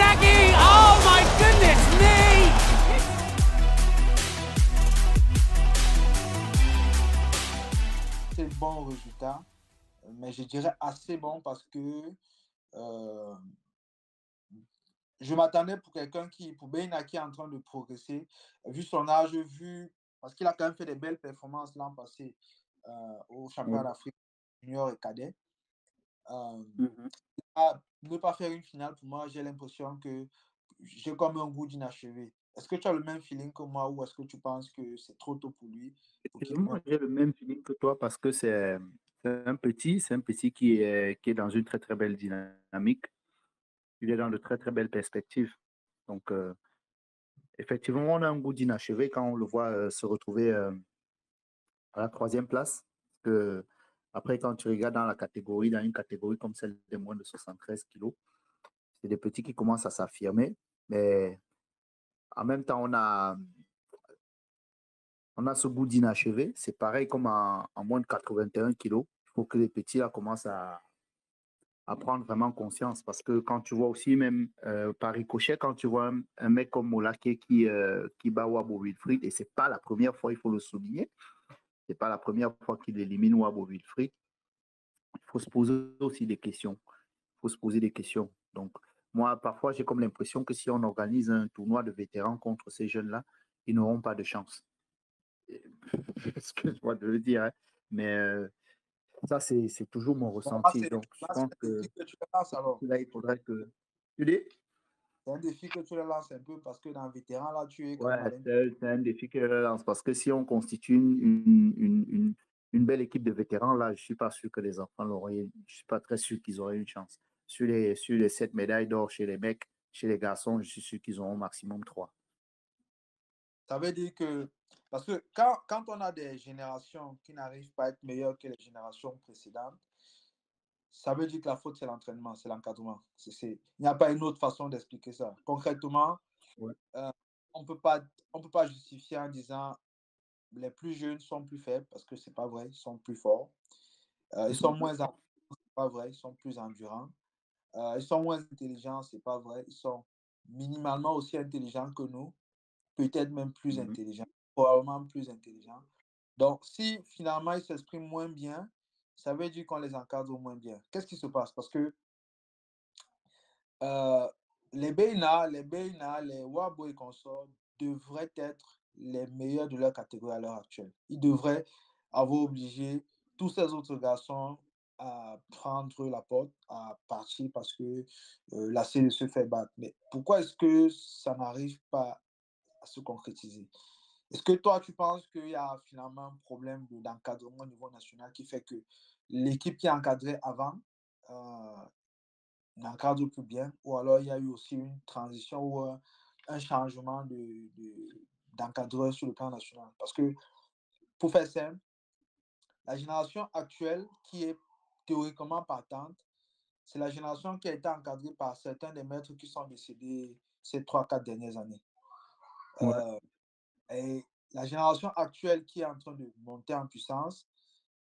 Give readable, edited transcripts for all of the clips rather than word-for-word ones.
Maggie! Oh my goodness me! C'est bon résultat, mais je dirais assez bon parce que euh, je m'attendais pour quelqu'un pour Beina qui est en train de progresser, vu son âge, parce qu'il a quand même fait des belles performances l'an passé au championnat Ouais. d'Afrique junior et cadet. Euh, Mhm. Ne pas faire une finale, pour moi, j'ai l'impression que j'ai comme un goût d'inachevé. Est-ce que tu as le même feeling que moi ou est-ce que tu penses que c'est trop tôt pour lui pour qu'il Effectivement, j'ai le même feeling que toi parce que c'est un petit qui est dans une très très belle dynamique. Il est dans de très très belles perspectives. Donc, effectivement, on a un goût d'inachevé quand on le voit se retrouver à la troisième place. Parce que, après, quand tu regardes dans une catégorie comme celle des moins de 73 kilos, c'est des petits qui commencent à s'affirmer. Mais en même temps, on a ce goût d'inachevé. C'est pareil comme en moins de 81 kilos. Il faut que les petits là, commencent à prendre vraiment conscience. Parce que quand tu vois aussi, même par ricochet, quand tu vois un mec comme Molaké qui bat Wabo Wilfried, et c'est pas la première fois, il faut le souligner, c'est pas la première fois qu'il élimine Wabo Wilfried, il faut se poser aussi des questions. Il faut se poser des questions. Donc, moi, parfois, j'ai comme l'impression que si on organise un tournoi de vétérans contre ces jeunes-là, ils n'auront pas de chance. Excuse-moi de le dire, hein. Mais ça, c'est toujours mon bon, là, ressenti. Donc, je c'est pense un que défi que tu lances alors. là, il faudrait que. Tu dis? C'est un défi que tu lances un peu parce que dans le vétéran, là, tu es quand Ouais, même à l'intérieur. c'est un défi que je lance parce que si on constitue une belle équipe de vétérans, là, je ne suis pas sûr que les enfants l'auraient. Je ne suis pas très sûr qu'ils auraient une chance. Sur les 7 médailles d'or chez les mecs, chez les garçons, je suis sûr qu'ils auront au maximum 3. Ça veut dire que, parce que quand on a des générations qui n'arrivent pas à être meilleures que les générations précédentes, ça veut dire que la faute, c'est l'entraînement, c'est l'encadrement. Il n'y a pas une autre façon d'expliquer ça. Concrètement, Ouais. euh, on peut pas justifier en disant les plus jeunes sont plus faibles parce que c'est pas vrai, ils sont plus forts. Ils sont moins endurants, c'est pas vrai, ils sont plus endurants. Ils sont moins intelligents, c'est pas vrai. Ils sont minimalement aussi intelligents que nous, peut-être même plus Mhm. intelligents, probablement plus intelligents. Donc, si finalement ils s'expriment moins bien, ça veut dire qu'on les encadre moins bien. Qu'est-ce qui se passe? Parce que euh, les Wabo et consorts devraient être les meilleurs de leur catégorie à l'heure actuelle. Ils devraient avoir obligé tous ces autres garçons à prendre la porte, à partir parce que la CE se fait battre. Mais pourquoi est-ce que ça n'arrive pas à se concrétiser? Est-ce que toi, tu penses qu'il y a finalement un problème d'encadrement au niveau national qui fait que l'équipe qui encadrait avant euh, n'encadre plus bien, ou alors il y a eu aussi une transition ou un changement d'encadreur sur le plan national? Parce que, pour faire simple, la génération actuelle qui est théoriquement partante, c'est la génération qui a été encadrée par certains des maîtres qui sont décédés ces 3 4 dernières années. Ouais. Euh, et la génération actuelle qui est en train de monter en puissance,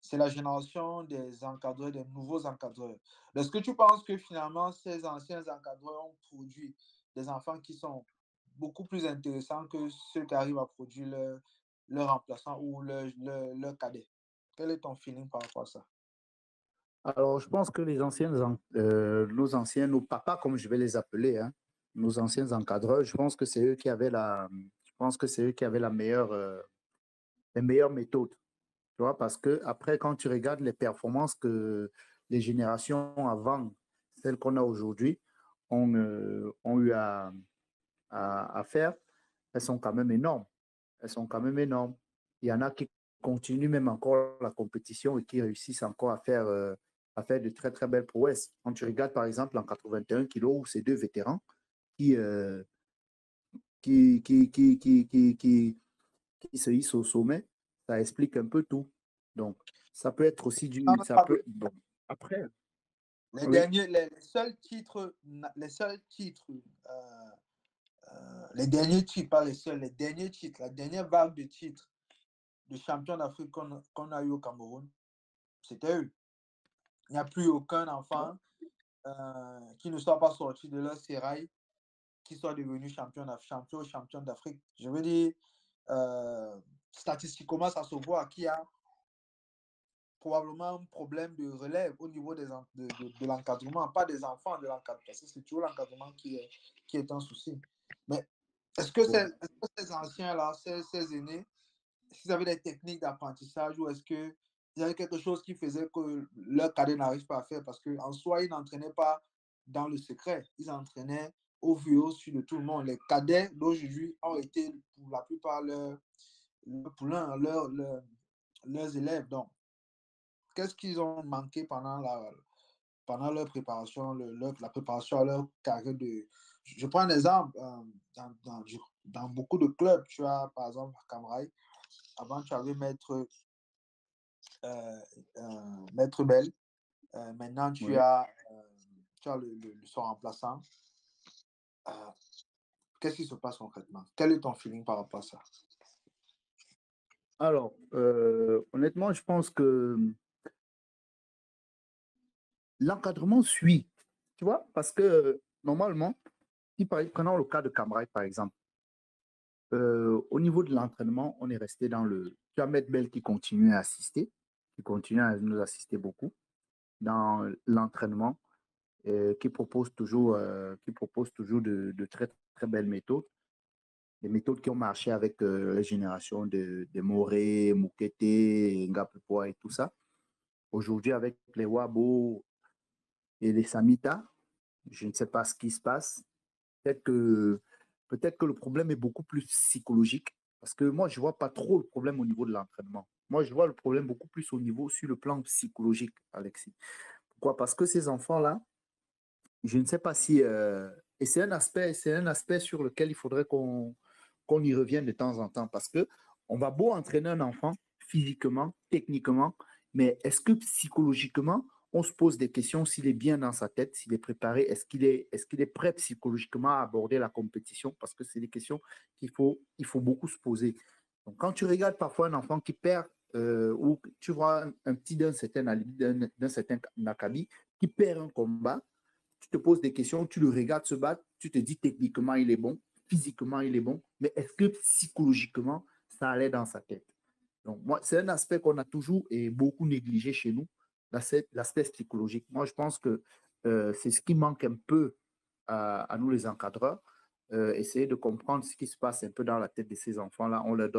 c'est la génération des encadreurs, des nouveaux encadreurs. Est-ce que tu penses que finalement, ces anciens encadreurs ont produit des enfants qui sont beaucoup plus intéressants que ceux qui arrivent à produire leur remplaçant ou leur cadet? Quel est ton feeling par rapport à ça? Alors, je pense que nos papas, comme je vais les appeler, hein, nos anciens encadreurs, je pense que c'est eux qui avaient les meilleures méthodes. Tu vois, parce que après, quand tu regardes les performances que les générations avant, celles qu'on a aujourd'hui, ont eu à faire, elles sont quand même énormes. Elles sont quand même énormes. Il y en a qui continuent même encore la compétition et qui réussissent encore à faire de très, très belles prouesses. Quand tu regardes, par exemple, en 81 kilos, où ces deux vétérans qui, euh, qui se hissent au sommet, ça explique un peu tout. Donc, ça peut être aussi ça peut, bon, après, oui, Les seuls titres, les derniers titres, pas les seuls, les derniers titres, la dernière vague de titres de champion d'Afrique qu'on a eu au Cameroun, c'était eux. Il n'y a plus aucun enfant qui ne soit pas sorti de leur sérail qui soit devenu champion d'Afrique. Je veux dire, statistiquement, ça se voit qu'il y a probablement un problème de relève au niveau de l'encadrement, pas des enfants de l'encadrement, parce que c'est toujours l'encadrement qui est un souci. Mais est-ce que ces anciens-là, ces aînés, s'ils avaient des techniques d'apprentissage ou est-ce qu'il y avait quelque chose qui faisait que leur cadet n'arrive pas à faire? Parce qu'en soi, ils n'entraînaient pas dans le secret, ils entraînaient au vu et au su de tout le monde. Les cadets d'aujourd'hui ont été pour la plupart leurs élèves. Donc, qu'est-ce qu'ils ont manqué pendant leur préparation, la préparation à leur carrière de... Je prends un exemple, dans beaucoup de clubs, tu as par exemple à Camrail, avant tu avais Maître Bell, maintenant tu as son remplaçant. Qu'est-ce qui se passe concrètement? Quel est ton feeling par rapport à ça? Alors, honnêtement, je pense que l'encadrement suit, tu vois, parce que normalement, si prenons le cas de Camrail, par exemple, au niveau de l'entraînement, on est resté dans le... Tu as Maître Bell qui continue à assister, qui continue à nous assister beaucoup dans l'entraînement, qui propose toujours de très, très belles méthodes, des méthodes qui ont marché avec les générations de Moré, Moukete, Ngapupoa et tout ça. Aujourd'hui, avec les Wabo et les Samita, je ne sais pas ce qui se passe. Peut-être que le problème est beaucoup plus psychologique, parce que moi, je ne vois pas trop le problème au niveau de l'entraînement. Moi, je vois le problème beaucoup plus sur le plan psychologique, Alexis. Pourquoi? Parce que ces enfants-là, je ne sais pas si... et c'est un aspect sur lequel il faudrait qu'on y revienne de temps en temps, parce qu'on va beau entraîner un enfant physiquement, techniquement, mais est-ce que psychologiquement, on se pose des questions s'il est bien dans sa tête, s'il est préparé, est-ce qu'il est prêt psychologiquement à aborder la compétition? Parce que c'est des questions il faut beaucoup se poser. Donc, quand tu regardes parfois un enfant qui perd, ou tu vois un petit d'un certain Nakabi qui perd un combat, tu te poses des questions, tu le regardes se battre, tu te dis techniquement il est bon, physiquement il est bon, mais est-ce que psychologiquement ça allait dans sa tête? Donc, moi, c'est un aspect qu'on a toujours et beaucoup négligé chez nous, l'aspect psychologique. Moi, je pense que c'est ce qui manque un peu à nous les encadreurs. Essayer de comprendre ce qui se passe un peu dans la tête de ces enfants-là. On leur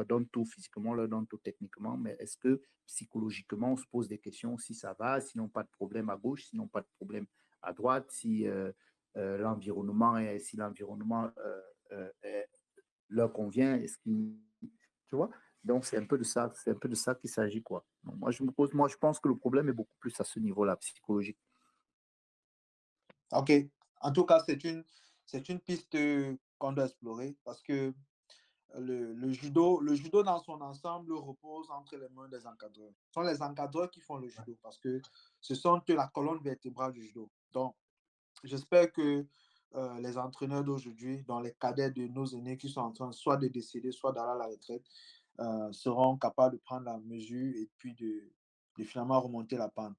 donne tout physiquement, on leur donne tout techniquement, mais est-ce que psychologiquement, on se pose des questions si ça va, s'ils n'ont pas de problème à gauche, s'ils n'ont pas de problème à droite, si l'environnement leur convient, tu vois? Donc, c'est un peu de ça qu'il s'agit, quoi. Donc, moi, je pense que le problème est beaucoup plus à ce niveau-là, psychologique. Ok. En tout cas, c'est une piste qu'on doit explorer parce que le judo dans son ensemble repose entre les mains des encadreurs. Ce sont les encadreurs qui font le judo parce que ce sont la colonne vertébrale du judo. Donc, j'espère que les entraîneurs d'aujourd'hui, dans les cadets de nos aînés qui sont en train soit de décéder, soit d'aller à la retraite, seront capables de prendre la mesure et puis de finalement remonter la pente.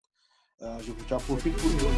J'en profite pour dire...